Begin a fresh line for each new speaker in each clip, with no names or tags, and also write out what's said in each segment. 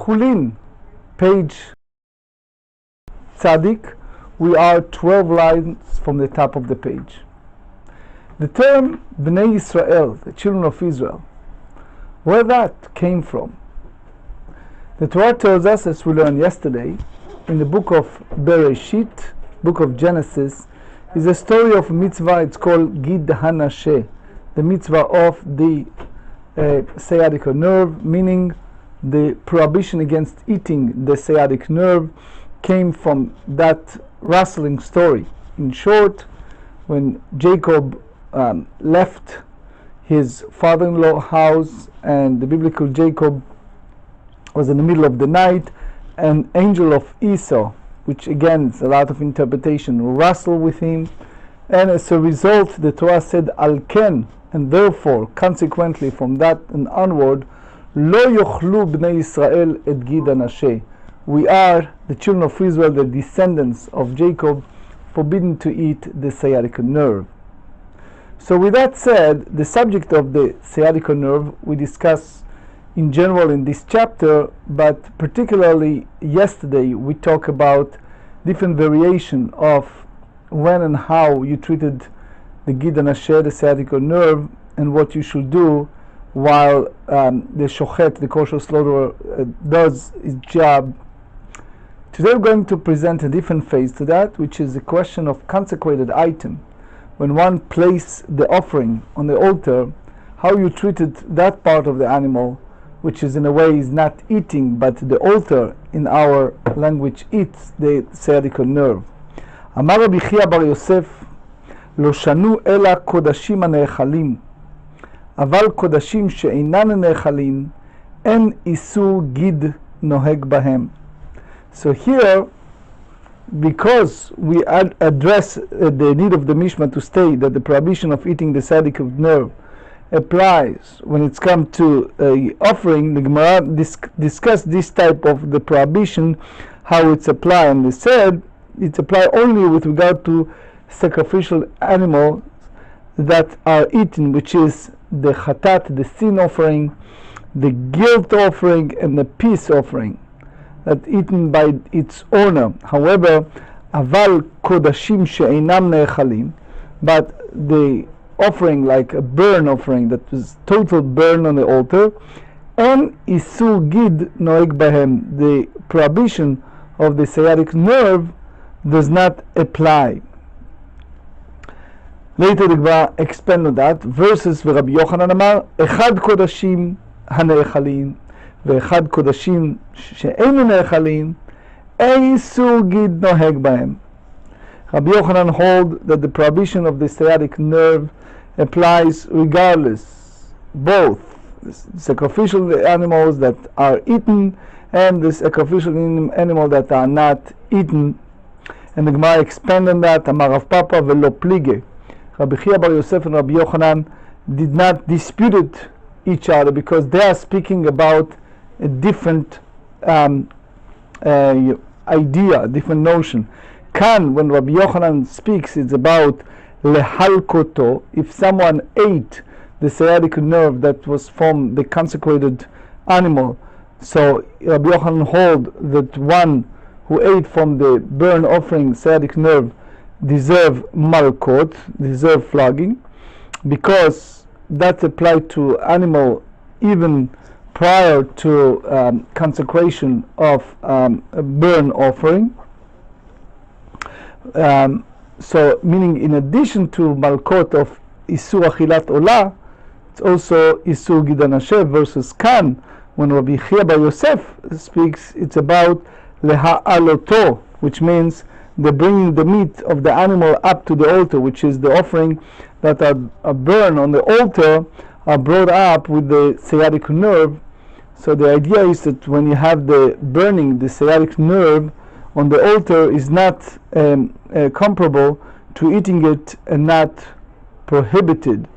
Chulin, page Tzadik, we are 12 lines from the top of the page. The term Bnei Israel, the children of Israel, where that came from? The Torah tells us, as we learned yesterday, in the book of Bereshit, book of Genesis, is a story of a mitzvah. It's called Gid Hanasheh, the mitzvah of the sciatic nerve, meaning the prohibition against eating the sciatic nerve came from that rustling story. In short, when Jacob left his father-in-law house, and the biblical Jacob was in the middle of the night, an angel of Esau, which again is a lot of interpretation, wrestled with him, and as a result the Torah said al ken, and therefore consequently from that and onward, lo yochlu bnei Israel et gid hanasheh, we are the children of Israel, the descendants of Jacob, forbidden to eat the sciatic nerve. So with that said, the subject of the sciatic nerve we discuss in general in this chapter, but particularly yesterday we talked about different variation of when and how you treated the gid hanasheh, the sciatic nerve, and what you should do while the shochet, the kosher slaughterer, does his job. Today we're going to present a different phase to that, which is the question of consecrated item. When one places the offering on the altar, how you treated that part of the animal, which is in a way is not eating, but the altar in our language eats the sciatic nerve. Amar Rabbi bar Yosef, lo shanu ela kodashim הנאכלים, אבל קודשים שאינן נאכלים, אין איסור גיד נוהג בהם. So here, because we address the need of the Mishnah to state that the prohibition of eating the sciatic nerve applies when it's come to offering, the Gemara discuss this type of the prohibition, how it's applied, and they said it's applied only with regard to sacrificial animals that are eaten, which is the chatat, the sin offering, the guilt offering, and the peace offering, that eaten by its owner. However, aval kodashim she'einam ne'echalim, but the offering like a burn offering that was total burn on the altar, and isur gid noeg bahem, the prohibition of the sciatic nerve does not apply. Later the Gemara expand on that verses. ורבי יוחנן אמר אחד קודשים הנאכלים ואחד קודשים שאין נאכלים אין איסור גיד נוהג בהם. Rabbi Yochanan hold that the prohibition of the sciatic nerve applies regardless, both sacrificial animals that are eaten and the sacrificial animal that are not eaten. And the Gemara expand on that. Amar Rav Papa velo plige. Rabbi bar Yosef and Rabbi Yochanan did not dispute each other because they are speaking about a different idea, a different notion. Kan, when Rabbi Yochanan speaks, it's about lehalkoto, if someone ate the sciatic nerve that was from the consecrated animal. So Rabbi Yochanan hold that one who ate from the burn offering sciatic nerve deserve malkot, deserve flogging, because that's applied to animal even prior to consecration of a burn offering. So meaning in addition to malkot of isur achilat olah, it's also isur gid hanasheh versus kan. When Rabbi bar Yosef speaks, it's about leha'aloto, which means the bringing the meat of the animal up to the altar, which is the offering that are burned on the altar, are brought up with the sciatic nerve. So the idea is that when you have the burning, the sciatic nerve on the altar is not comparable to eating it and not prohibited.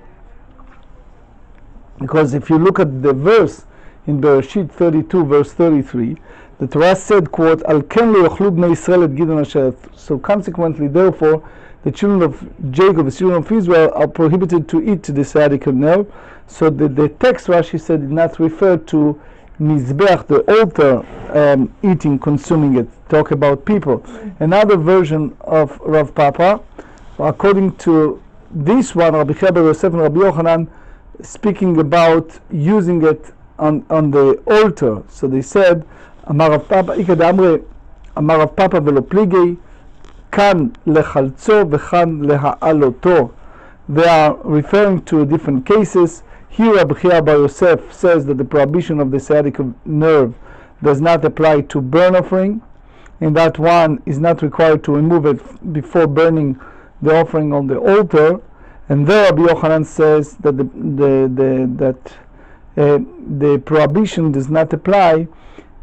Because if you look at the verse in Bereshit 32 verse 33, the Torah said, quote, Al ken lo yochlu bnei Israel et gid hanasheh. So consequently, therefore, the children of Jacob, the children of Israel, are prohibited to eat the sciatic nerve. So the text Rashi said did not refer to Mizbeach, the altar, eating, consuming it. Talk about people. Another version of Rav Papa, according to this one, Rabbi Bar Yosef and Rabbi Yochanan, speaking about using it on the altar. So they said, Amar Rav Papa, Amar Rav Papa velo pligei, kan lechalzo v'kan leha'aloto. They are referring to different cases. Here Rabbi Bar Yosef says that the prohibition of the sciatic nerve does not apply to burn offering, and that one is not required to remove it before burning the offering on the altar. And there Rabbi Yochanan says that the prohibition does not apply,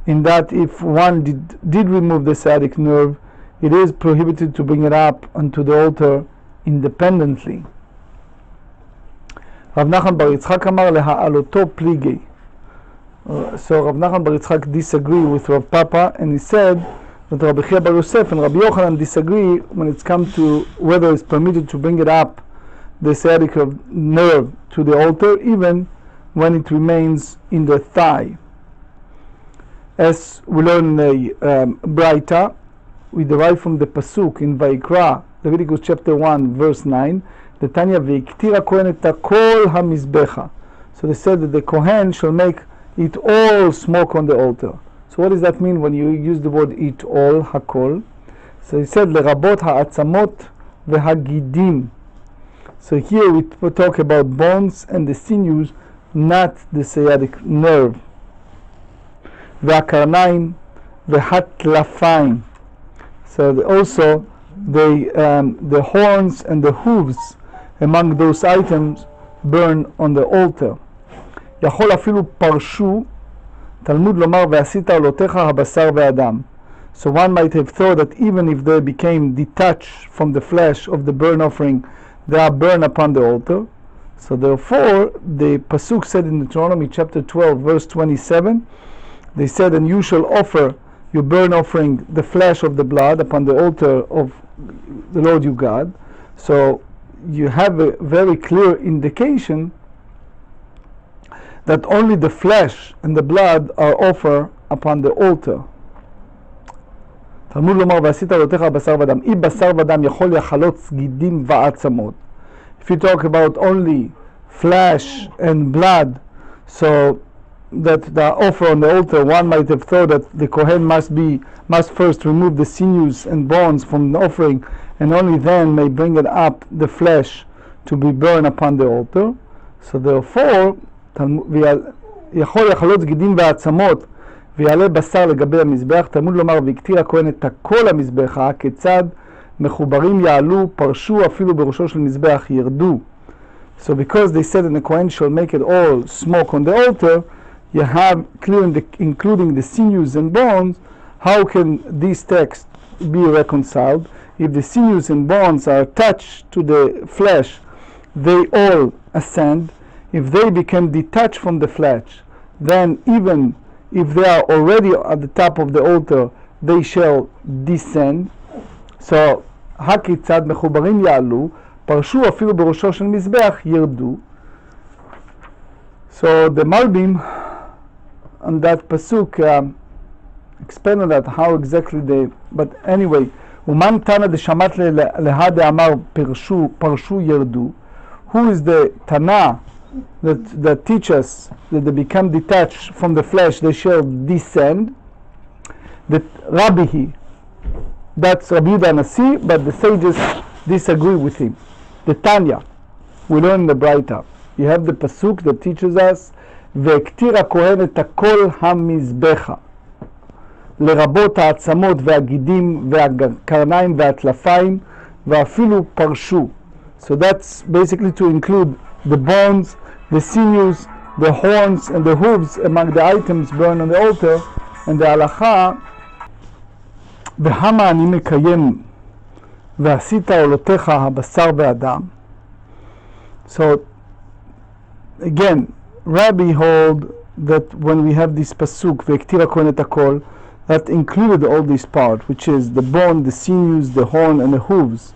in that if one did remove the sciatic nerve, it is prohibited to bring it up onto the altar independently. Rav Nachman Bar Yitzchak amar leha'aloto pligei. So Rav Nachman Bar Yitzchak disagreed with Rav Papa, and he said that Rabbi Bar Yosef and Rabbi Yochanan disagree when it's come to whether it's permitted to bring it up, the sciatic nerve, to the altar, even when it remains in the thigh. As we learn in Braita, we derive from the pasuk in Vayikra, Leviticus chapter 1, verse 9, the Tanya v'yiktira kohen et kol hamizbecha. So they said that the kohen shall make it all smoke on the altar. So what does that mean when you use the word it all, hakol? So he said lerabot ha'atzamot v'hagidim. So here we talk about bones and the sinews, not the sciatic nerve. V'akarnaim v'hatlafaim. So also the horns and the hooves among those items burn on the altar. יכול אפילו פרשו, תלמוד לומר ועשית עולותיך הבשר והדם. So one might have thought that even if they became detached from the flesh of the burnt offering, they are burned upon the altar. So therefore, the pasuk said in Deuteronomy chapter 12, verse 27, they said, and you shall offer your burnt offering, the flesh of the blood, upon the altar of the Lord your God. So you have a very clear indication that only the flesh and the blood are offered upon the altar. תלמוד לומר ועשית עולותיך בשר ודם. אי בשר ודם יכול לחלות סגידים ועצמות. If you talk about only flesh and blood, so that the offer on the altar, one might have thought that the Kohen must first remove the sinews and bones from the offering, and only then may bring it up, the flesh, to be burned upon the altar. So therefore, יכול לחלות סגידים ועצמות ויעלה בשר לגבי המזבח. תלמוד לומר והקטיר הכהן את הכל המזבח, כיצד מחוברים יעלו, פרשו, אפילו בראשו של מזבח ירדו. So because they said that the Kohen shall make it all smoke on the altar, you have clear including the sinews and bones. How can these texts be reconciled? If the sinews and bones are attached to the flesh, they all ascend. If they become detached from the flesh, then even if they are already at the top of the altar, they shall descend. So, הקיצד מחוברים יעלו, פרשו אפילו בראשו של מזבח ירדו. So the Malbim on that pasuk expand on that, how exactly they, but anyway, ומן תנא דשמט להא דאמר פרשו ירדו. Who is the Tana that teaches that they become detached from the flesh, they shall descend? That Rabbi, that's Rabbi Yehuda Nasi, but the sages disagree with him. The Tanya, we learn in the Braita, you have the pasuk that teaches us והקטיר הכהן את הכל המזבחה לרבות העצמות והגידים והקרניים והטלפיים ואפילו פרשו. So that's basically to include the bones, the sinews, the horns and the hooves among the items burned on the altar. And the halacha, והמה אני מקיים ועשית עולותיך הבשר והדם. So again, Rabbi hold that when we have this pasuk והקטיר הכהן את הכל, that included all this part, which is the bone, the sinews, the horn and the hooves,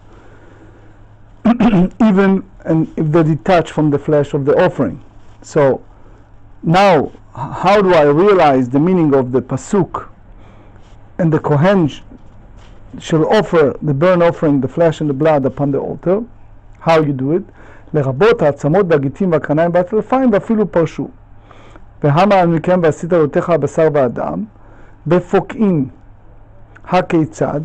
even and if they're detached from the flesh of the offering. So now how do I realize the meaning of the pasuk? And the Kohen shall offer the burnt offering, the flesh and the blood upon the altar. How you do it? לרבות העצמות והגיטים והקרניים והטלפיים ואפילו פרשו. והמה מכם ועשית עלותיך הבשר והדם בפוקעין הכיצד.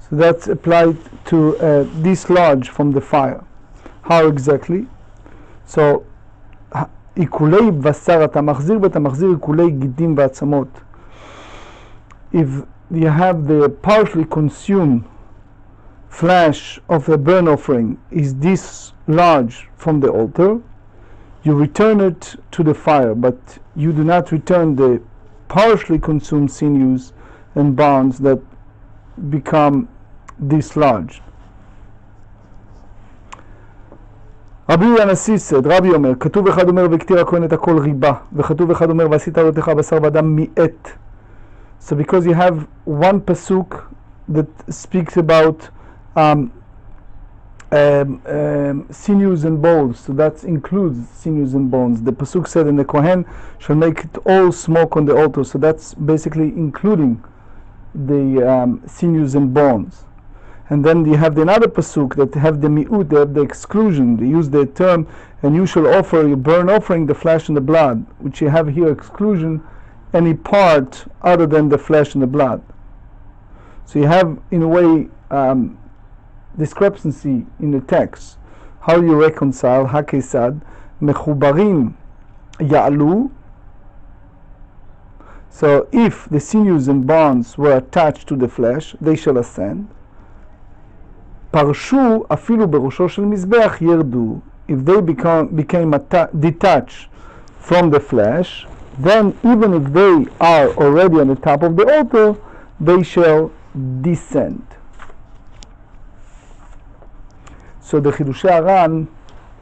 So that's applied to dislodge from the fire. How exactly? So עיקולי בשר אתה מחזיר ואתה מחזיר עיקולי גידים ועצמות. If you have the partially consumed flesh of the burnt offering is dislodged from the altar, you return it to the fire, but you do not return the partially consumed sinews and bones that become dislodged. רבי יהודה הנשיא said, רבי אומר, כתוב אחד אומר והקטיר הכהן את הכל ריבה, וכתוב אחד אומר ועשית עלותיך בשר ודם מעט. So because you have one pasuk that speaks about sinews and bones, so that includes sinews and bones. The pasuk said, and the Kohen shall make it all smoke on the altar, so that's basically including the sinews and bones. And then you have another pasuk that have the mi'ut, they have the exclusion. They use the term, and you shall offer your burnt offering, the flesh and the blood, which you have here exclusion, any part other than the flesh and the blood. So you have, in a way, discrepancy in the text. How do you reconcile? Hakesad mechubarim ya'lu. So if the sinews and bones were attached to the flesh, they shall ascend. Parshu afilu berusho shel mizbeach yerdu. If they became detached from the flesh, then even if they are already on the top of the altar, they shall descend. So the Chidushei Aran,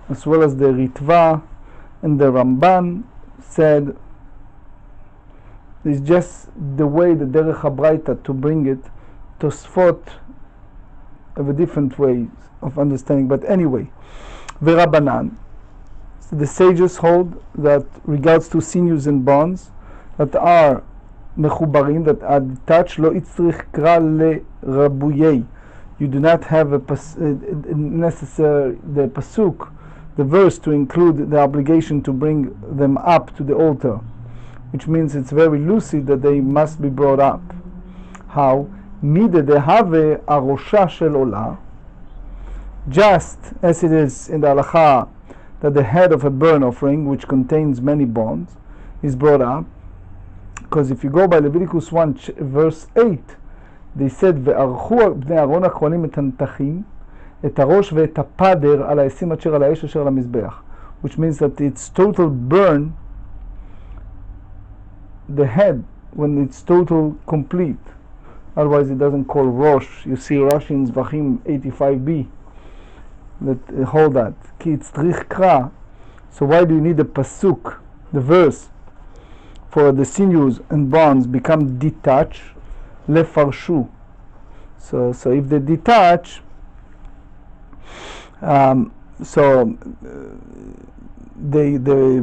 as well as the Ritva and the Ramban, said it's just the way the Derech HaBraita to bring it. Tosfot have a different way of understanding, but anyway, V'Rabanan. So the sages hold that regards to sinews and bones that are mechubarim, that are detached, lo itzrich kra lerabuyei. You do not have a necessary the pasuk, the verse, to include the obligation to bring them up to the altar, which means it's very lucid that they must be brought up. How? Mide dehave arosha shel olah, just as it is in the halacha that the head of a burnt offering, which contains many bones, is brought up. Because if you go by Leviticus 1 verse 8, they said, וערכו בני אהרון הכהנים את הנתחים, את הראש ואת הפדר על העשים אשר על האש אשר על המזבח, which means that it's total burn, the head, when it's total complete. Otherwise it doesn't call Rosh. You see Rosh in Zvachim 85b that hold that. כי צריך קרא. So why do you need the pasuk, the verse, for the sinews and bones become detached? Lefarshu. So if they detach, the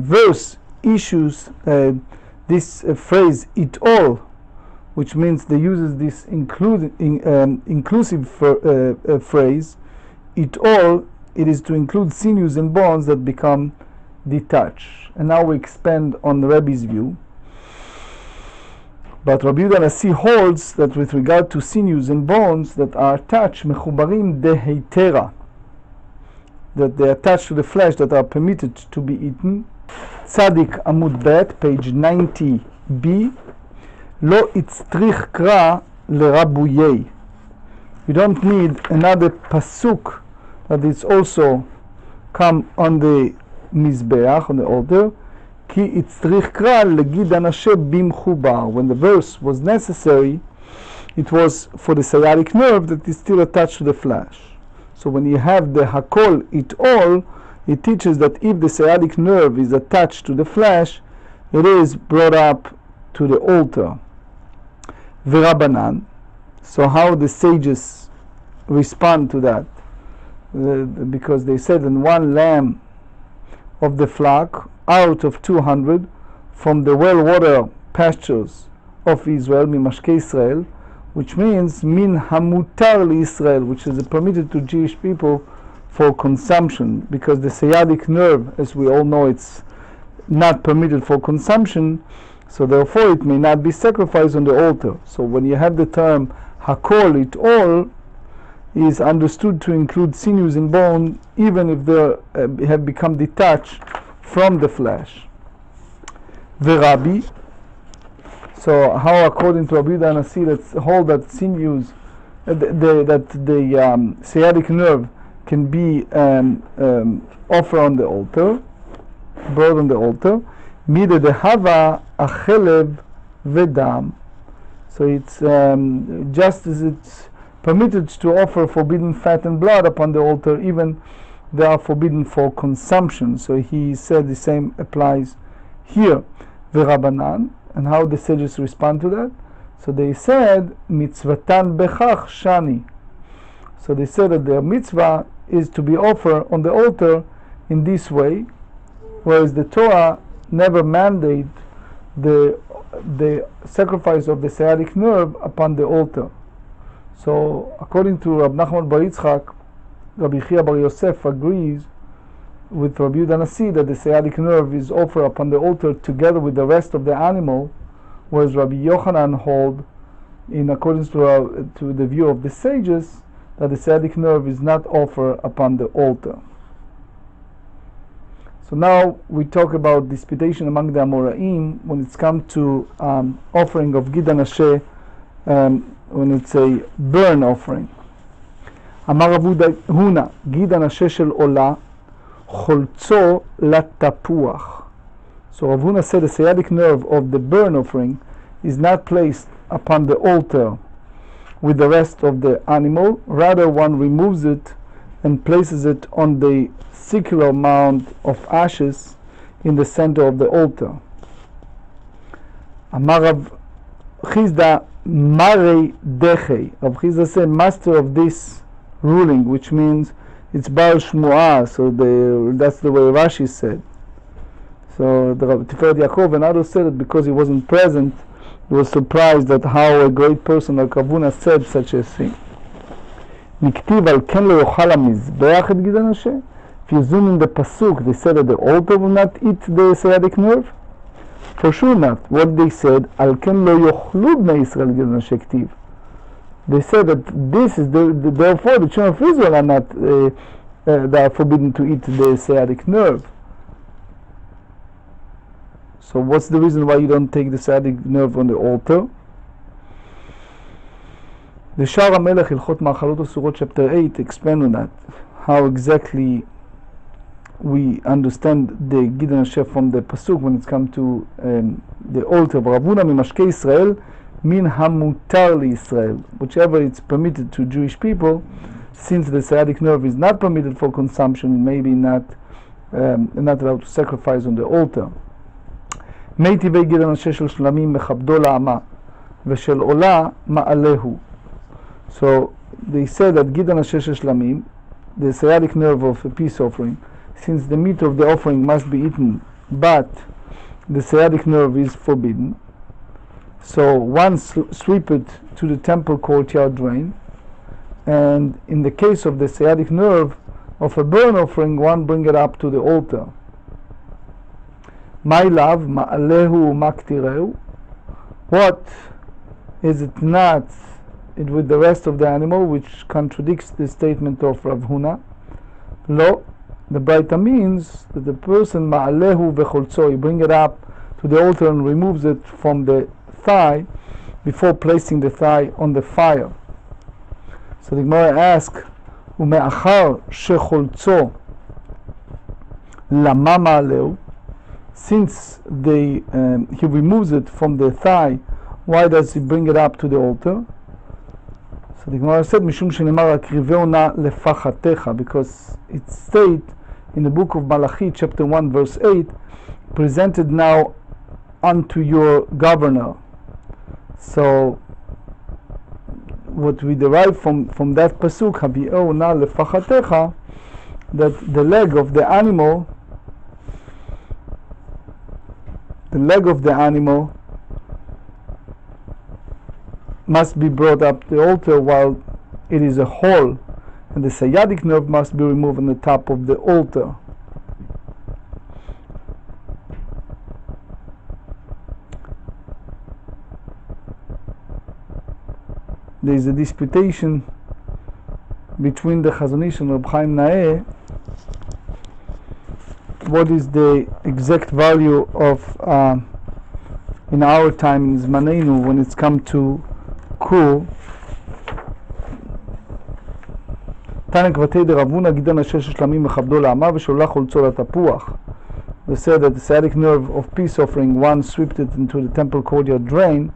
verse issues this phrase "it all," which means they uses this inclusive phrase "it all." It is to include sinews and bones that become detached. And now we expand on the Rebbe's view. But Rabbi Yehuda Nasi holds that with regard to sinews and bones that are attached, mechubarim deheitera, that they are attached to the flesh, that are permitted to be eaten. Tzadik Amud Bet, page 90b, lo itztrich kra lerabuyei. You don't need another pasuk that is also come on the mizbeach, on the altar. Ki itzrich kra legid anashe bimchubar. When the verse was necessary, it was for the sciatic nerve that is still attached to the flesh. So when you have the hakol it all, it teaches that if the sciatic nerve is attached to the flesh, it is brought up to the altar. V'Rabanan. So how the sages respond to that? Because they said in one lamb of the flock out of 200, from the well-water pastures of Israel, mimashke Israel, which means min hamutar Israel, which is permitted to Jewish people for consumption, because the sciatic nerve, as we all know, it's not permitted for consumption, so therefore it may not be sacrificed on the altar. So when you have the term hakol, it all is understood to include sinews and bone, even if they have become detached from the flesh. The Rabbi, so how according to Rabbi Dr. let's hold that sinews, that the sciatic nerve can be offered on the altar, brought on the altar. Mida dehava achelev vedam. So it's just as it's permitted to offer forbidden fat and blood upon the altar, even they are forbidden for consumption. So he said the same applies here. V'Rabanan, and how the sages respond to that? So they said mitzvatan bechach shani. So they said that their mitzvah is to be offered on the altar in this way, whereas the Torah never mandate the sacrifice of the sciatic nerve upon the altar. So according to Rabbi Nachman bar Yitzchak, Rabbi Chia bar Yosef agrees with Rabbi Dr. that the sciatic nerve is offered upon the altar together with the rest of the animal, whereas Rabbi Yochanan hold, in accordance to the view of the sages, that the sciatic nerve is not offered upon the altar. So now we talk about disputation among the Amoraim when it's come to offering of Gid Anasheh, when it's a burn offering. Amar Rav Huna, Gid Anasheh shel Ola, Cholzo latapuach. So Rav Huna said the sciatic nerve of the burn offering is not placed upon the altar with the rest of the animal, rather one removes it and places it on the circular mound of ashes in the center of the altar. Amar Rav Chizda Marei Dechei. Rav Chizda said, master of this ruling, which means it's Baal Shmu'ah, so that's the way Rashi said. So the Tiferet Yaakov and others said it because he wasn't present. He was surprised at how a great person like Rav Huna said such a thing. Niktiv al ken lo yochal hamizbeach et Gid Anasheh. If you zoom in the pasuk, they said that the altar will not eat the sciatic nerve. For sure not. What they said, al ken lo yochlu bnei Yisrael Gid Anasheh ktiv. They said that this is therefore the children of Israel are not they are forbidden to eat the sciatic nerve. So what's the reason why you don't take the sciatic nerve on the altar? The Shar HaMelech Hilchot Ma'achalot Asurot chapter 8 expand on that, how exactly we understand the Gid Anasheh from the pasuk when it's come to the altar. Rav Huna mimashke Israel min hamutar Israel, whichever it's permitted to Jewish people, since the sciatic nerve is not permitted for consumption, it may be not allowed to sacrifice on the altar. מי טבעי גיד הנשה של שלמים מכבדו לעמה ושל עולה מעלהו. So they said that Gid Anasheh shel Shlamim, the sciatic nerve of a peace offering, since the meat of the offering must be eaten, but the sciatic nerve is forbidden, so one sweep it to the temple courtyard drain, and in the case of the sciatic nerve of a burn offering, one bring it up to the altar. My love, ma'alehu maktireu. What is it not with the rest of the animal, which contradicts the statement of Rav Huna? Lo, the Braita means that the person ma'alehu vecholzo, he bring it up to the altar and removes it from the thigh before placing the thigh on the fire. So the Gemara asks, ume'achar shecholzo lama ma'alehu. Since he removes it from the thigh, why does he bring it up to the altar? So the Gemara said, Mishum shenemar akriveu na lefachatecha, because it states in the book of Malachi, chapter 1, verse 8, presented now unto your governor. So what we derive from that pasuk, habi'eu na lefachatecha, that the leg of the animal the leg of the animal must be brought up the altar while it is a whole, and the sciatic nerve must be removed on the top of the altar. There is a disputation between the Chazon Ish and Reb Chaim Naeh. What is the exact value of in our time in Zmanenu when it's come to kur? תנא כבתי דרבונה גידן אשר שלמים מכבדו לעמה ושולח חולצו לתפוח. They said that the sciatic nerve of peace offering, one swept it into the temple courtyard drain,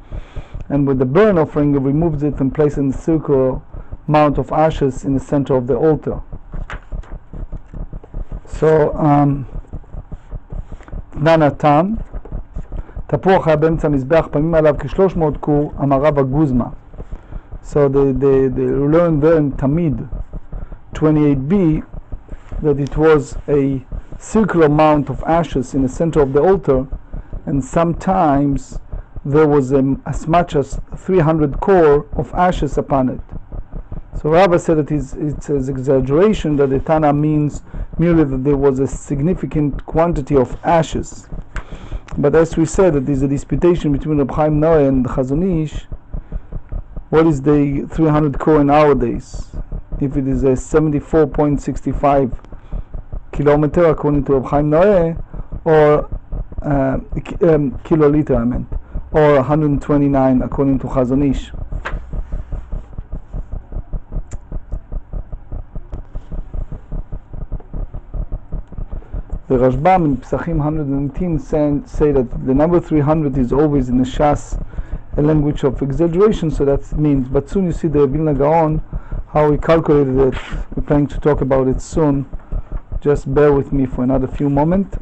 and with the burn offering it removes it and places it in the circular mount of ashes in the center of the altar. So תנא תם, תפוח היה באמצע המזבח, פעמים עליו כ-300 קור, אמרה בגוזמה. So they learned there in Tamid 28b that it was a circular amount of ashes in the center of the altar, and sometimes there was as much as 300 core of ashes upon it. So Rava said that it's an exaggeration, that the Tana means merely that there was a significant quantity of ashes. But as we said, that there's a disputation between Reb Chaim Naeh and Chazon Ish. What is the 300 core nowadays? If it is a 74.65 kilometer according to Reb Chaim Naeh, or kiloliter I meant, or 129 according to Chazon Ish. The Rashbam in Pesachim 119 say that the number 300 is always in the Shas a language of exaggeration, so that means. But soon you see the Vilna Gaon, how he calculated it. We're planning to talk about it soon. Just bear with me for another few moments.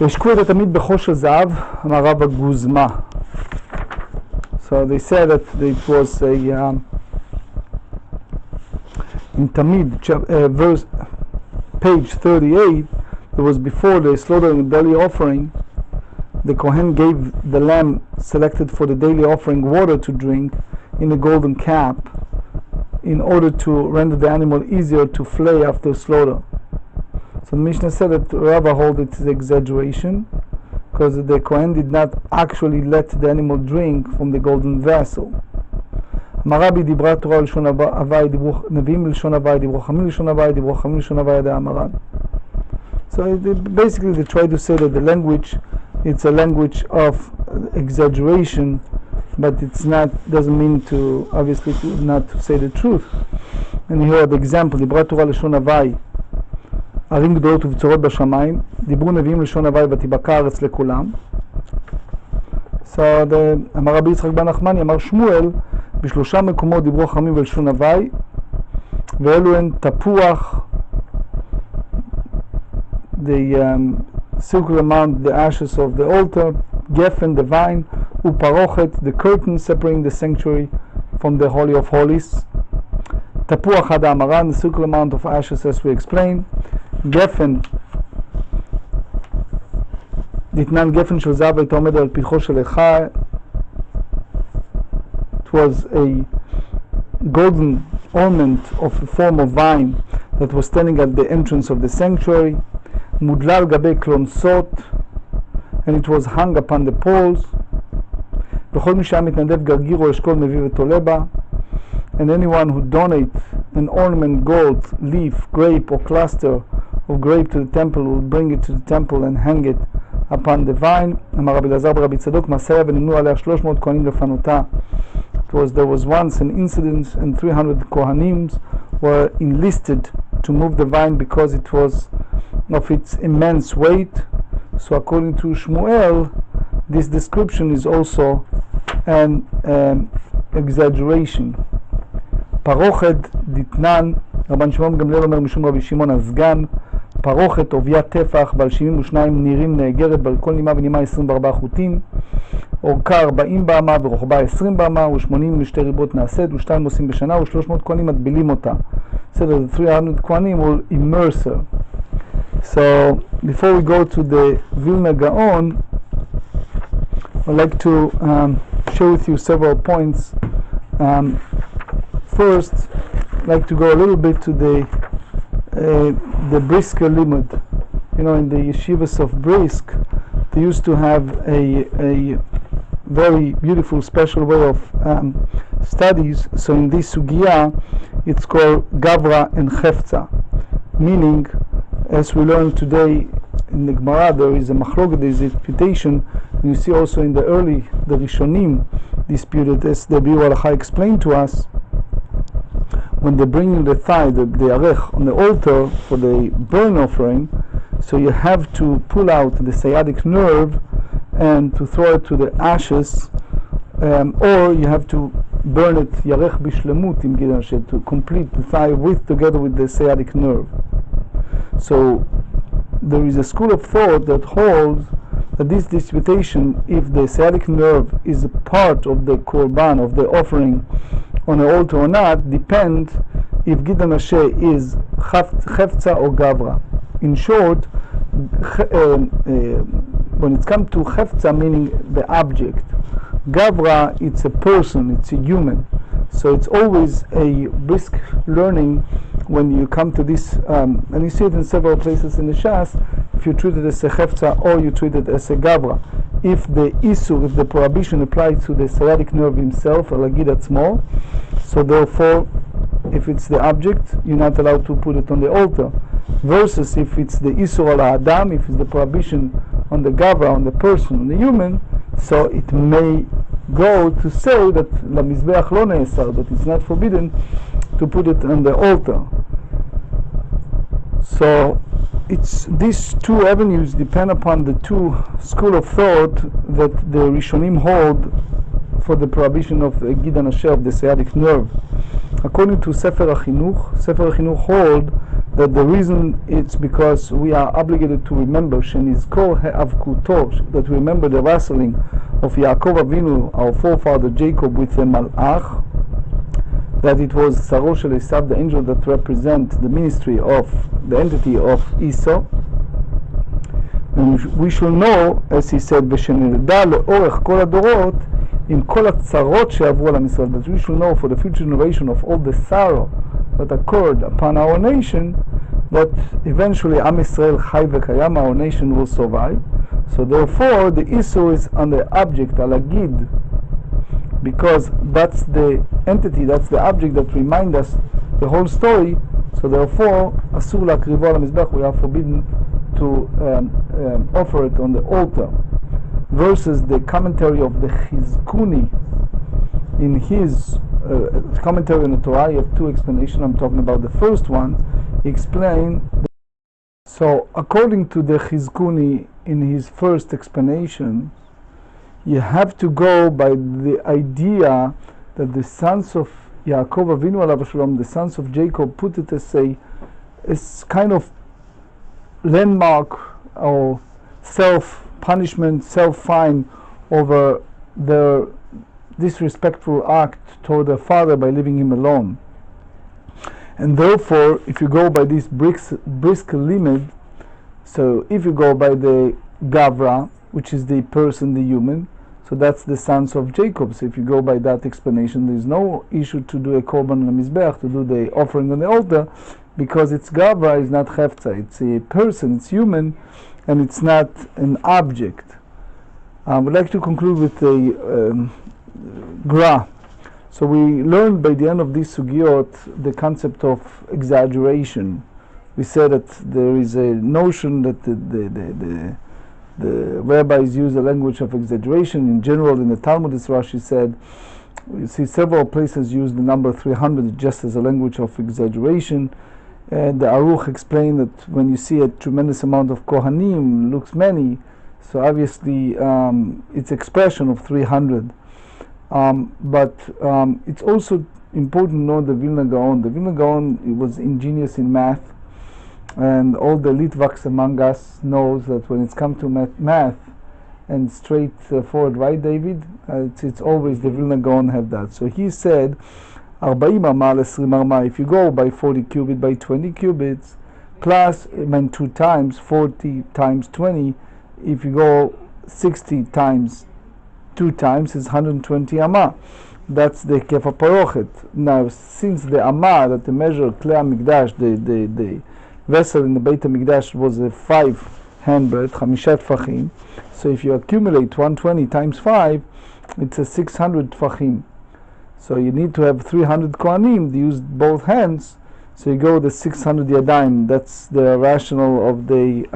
והשקו את התמיד בחושר זהב, אמרה בגוזמה. So they said that it was a in Tamid verse page 38, it was before the slaughtering of daily offering. The Kohen gave the lamb selected for the daily offering water to drink in a golden cap in order to render the animal easier to flay after slaughter. So the Mishnah said that Rava hold it is exaggeration because the Kohen did not actually let the animal drink from the golden vessel. Marabi dibra Torah l'shon havai, dibru neviim l'shon havai, dibru chamim l'shon havai, dibru chamim l'shon havai da amaran. So basically they try to say that the language, it's a language of exaggeration, but it's not, doesn't mean to, obviously, not to say the truth. And here are the example, דיברה תורה לשון הוואי, ערים גדולות ובצורות בשמיים, דיברו נביאים לשון הוואי ותיבקע הארץ לכולם. So אמר רבי יצחק בן נחמני, אמר שמואל, בשלושה מקומות דיברו חכמים בלשון הוואי, ואלו הן תפוח, the circular mount, the ashes of the altar, geffen, the vine, uparochet, the curtain separating the sanctuary from the Holy of Holies, tapuach had amaran, the circular amount of ashes as we explained, geffen, ditnan geffen shel zav הייתה עומד על פתחו של היכל, it was a golden ornament of a form of vine that was standing at the entrance of the sanctuary, mudlal gabe klonsot, and it was hung upon the poles. וכל מי שהיה מתנדב גרגיר או אשכול מביא ותולה בה, and anyone who donates an ornament, gold, leaf, grape or cluster of grape to the temple will bring it to the temple and hang it upon the vine. אמר רבי אלעזר ברבי צדוק, מעשיה ונמנו עליה 300 כהנים לפנותה. There was once an incident and 300 Kohanim were enlisted to move the vine because it was of its immense weight. So according to Shmuel, this description is also an exaggeration. פרוכת דתנן, רבן שמעון גמליאל אומר משום רבי שמעון הסגן, פרוכת עוביה טפח בעל 72 נירים נאגרת בעל כל נימה ונימה 24 חוטים, אורכה 40 באמה ורוחבה 20 באמה, ו82 ריבות נעשית, ו2 עושים בשנה, ו300 כהנים מטבילים אותה. So the 300 כהנים will immerse her. So before we go to the Vilna Gaon, I'd like to share with you several points. First, I'd like to go a little bit to the Brisker Limud. You know, in the yeshivas of Brisk, they used to have a very beautiful, special way of studies. So in this sugya, it's called Gavra and Chefza, meaning, as we learned today in the Gemara, there is a machlokes, there is a disputation, and you see also in the Rishonim disputed, as the Biur Halacha explained to us, when they bring in the thigh, the arech, on the altar for the burn offering, so you have to pull out the sciatic nerve and to throw it to the ashes, or you have to burn it yarech bishlemut im gidan hashem, to complete the thigh together with the sciatic nerve. So there is a school of thought that holds that this disputation, if the sciatic nerve is a part of the korban, of the offering on the altar or not, depends if gidan hashem is chefza or gavra. In short, when it comes to chefza, meaning the object, gavra, it's a person, it's a human. So it's always a brisk learning when you come to this, and you see it in several places in the Shas, if you treat it as a chefza or you treat it as a gavra. If the isur, if the prohibition applies to the sciatic nerve himself, alagid atzmo, so therefore, if it's the object, you're not allowed to put it on the altar. Versus if it's the isur al adam, if it's the prohibition on the gavra, on the person, on the human, so it may go to say that la mizbeach lo ne'esar, that it's not forbidden to put it on the altar. So it's these two avenues depend upon the two school of thought that the Rishonim hold for the prohibition of gidan asher, of the sciatic nerve. According to Sefer HaChinuch hold that the reason it's because we are obligated to remember shenizkor he'avkuto, that we remember the wrestling of Yaakov Avinu, our forefather Jacob, with the Malach, that it was Saro Shel Esav, the angel that represents the ministry of the entity of Esau. And we should know, as he said, ושנדע לאורך כל הדורות עם כל הצרות שעברו על עם ישראל, that we should know for the future generation of all the sorrow that occurred upon our nation, that eventually Am Yisrael Chai V'Kayam, our nation will survive. So therefore the issue is on the object, alagid, because that's the entity, that's the object that reminds us the whole story. So therefore asur lakrivo al mizbech, we are forbidden to offer it on the altar. Versus the commentary of the Chizkuni, in his commentary on the Torah, you have two explanations. I'm talking about the first one. He explained, so according to the Chizkuni, in his first explanation, you have to go by the idea that the sons of Yaakov Avinu alav shalom, the sons of Jacob, put it as kind of landmark or self-punishment, self-fine over their disrespectful act toward their father by leaving him alone. And therefore, if you go by this brisk limit, so if you go by the Gavra, which is the person, the human, so that's the sons of Jacob. So if you go by that explanation, there is no issue to do a korban on the mizbeach, to do the offering on the altar, because it's Gavra, is not Chefza. It's a person, it's human, and it's not an object. I would like to conclude with a gra. So we learned by the end of this sugyot the concept of exaggeration. We said that there is a notion that the rabbis use a language of exaggeration. In general, in the Talmud, as Rashi said, we see several places use the number 300 just as a language of exaggeration. And the Aruch explained that when you see a tremendous amount of Kohanim, looks many, so obviously it's expression of 300. But it's also important to know the Vilna Gaon. The Vilna Gaon was ingenious in math, and all the Litvaks among us knows that when it's come to math and straightforward, right, David? It's always the Vilna Gaon have that. So he said, 40 amal 20 amal, if you go by 40 cubits, by 20 cubits, plus, 2 times, 40 times 20, if you go 60 times 2 times, is 120 amah. That's the kefa parochet. Now, since the amah, that the measure klei hamikdash, the vessel in the Beit HaMikdash was a 5 handbreadth, 5 tfachim. So if you accumulate 120 times 5, it's a 600 tfachim. So you need to have 300 kohanim to use both hands. So you go the 600 yadayim. That's the rationale of the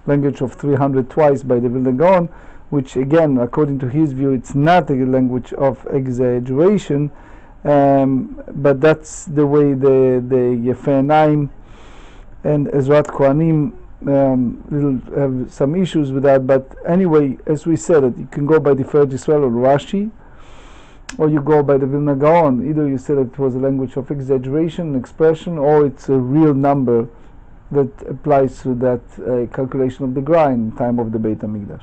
language of 300 twice by the Vilna Gaon, which again, according to his view, it's not a language of exaggeration, but that's the way the Yefei Naim and Ezrat Kohanim will have some issues with that. But anyway, as we said, you can go by the Tiferet Yisrael or Rashi, or you go by the Vilna Gaon. Either you said it was a language of exaggeration, expression, or it's a real number that applies to that calculation of the grind time of the Beit HaMikdash.